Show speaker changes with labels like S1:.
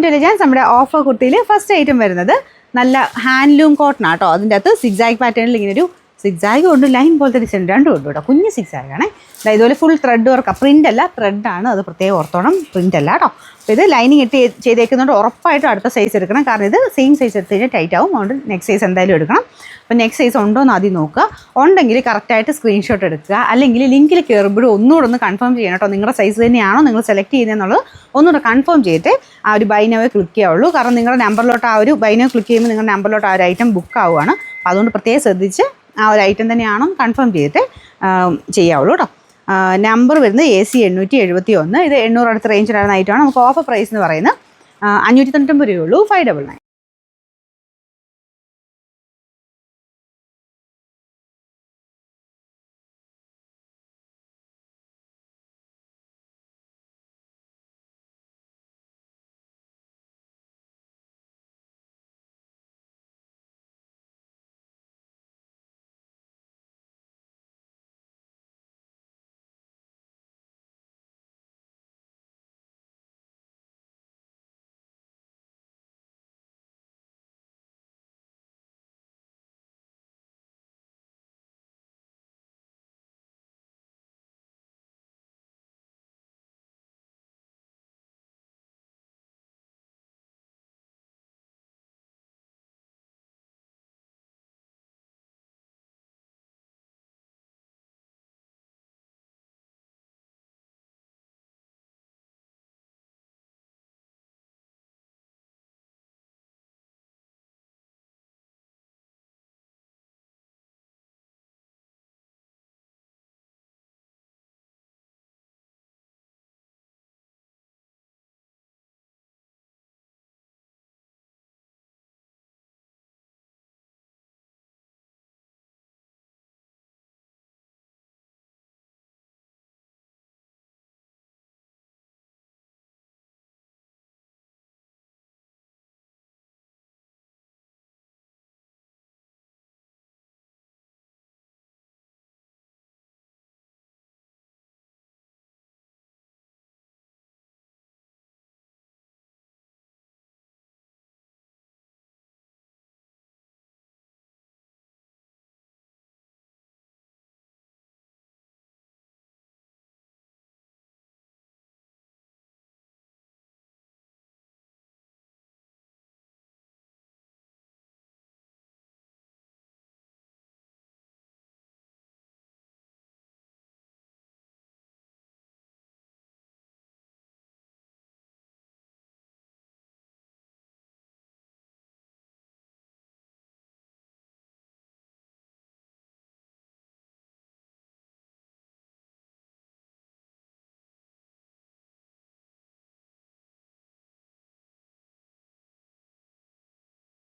S1: To elegance നമ്മുടെ offer കുർത്തിയിൽ first item വരുന്നത് നല്ല ഹാൻഡ്ലൂം കോട്ടൺ ആട്ടോ. അതിൻ്റെ അകത്ത് സിഗ്സാഗ് പാറ്റേണിൽ ഇങ്ങനെ ഒരു സിഗ്സാഗ് കൊണ്ട് ലൈൻ പോലത്തെ ഡിസൈൻ രണ്ടും ഉണ്ട് കേട്ടോ. കുഞ്ഞ് സിഗ്സാഗ് ആണ്. ഇതുപോലെ ഫുൾ ത്രെഡ് വർക്കാണ്, പ്രിൻ്റ് അല്ല ത്രെഡാണ്, അത് പ്രത്യേകം ഓർത്തോണം, പ്രിൻ്റ് അല്ല കേട്ടോ. അപ്പോൾ ഇത് ലൈനിങ് ഇട്ട് ചെയ്തേക്കുന്നതുകൊണ്ട് ഉറപ്പായിട്ടും അടുത്ത സൈസ് എടുക്കണം. കാരണം ഇത് സെയിം സൈസ് എടുത്ത് കഴിഞ്ഞാൽ ടൈറ്റ് ആവും. അതുകൊണ്ട് നെക്സ്റ്റ് സൈസ് എന്തായാലും എടുക്കണം. അപ്പോൾ നെക്സ്റ്റ് സൈസ് ഉണ്ടോ എന്ന് ആദ്യം നോക്കുക. ഉണ്ടെങ്കിൽ കറക്റ്റായിട്ട് സ്ക്രീൻഷോട്ട് എടുക്കുക. അല്ലെങ്കിൽ ലിങ്കിൽ കയറുമ്പോഴും ഒന്നുകൂടെ ഒന്ന് കൺഫേം ചെയ്യണം കേട്ടോ. നിങ്ങളുടെ സൈസ് തന്നെയാണോ നിങ്ങൾ സെലക്ട് ചെയ്യുന്നതെന്നുള്ളത് ഒന്നുകൂടെ കൺഫേം ചെയ്തിട്ട് ആ ഒരു ബൈ നൗ ക്ലിക്ക് ചെയ്യാവുള്ളൂ. കാരണം നിങ്ങളുടെ നമ്പറിലോട്ട് ആ ഒരു ബൈ നൗ ക്ലിക്ക് ചെയ്യുമ്പോൾ നിങ്ങളുടെ നമ്പറിലോട്ട് ആ ഒരു ഐറ്റം ബുക്ക് ആവുകയാണ്. അപ്പോൾ അതുകൊണ്ട് പ്രത്യേകം ശ്രദ്ധിച്ച് ആ ഒരു ഐറ്റം തന്നെയാണോ കൺഫേം ചെയ്തിട്ട് ചെയ്യാവുള്ളൂ കേട്ടോ. നമ്പർ വരുന്നത് AC 871. ഇത് 800 അടുത്ത റേഞ്ചിലായിരുന്ന ഐറ്റമാണ്. നമുക്ക് ഓഫർ പ്രൈസ് എന്ന് പറയുന്നത് 599 രൂപയുള്ളൂ. 599.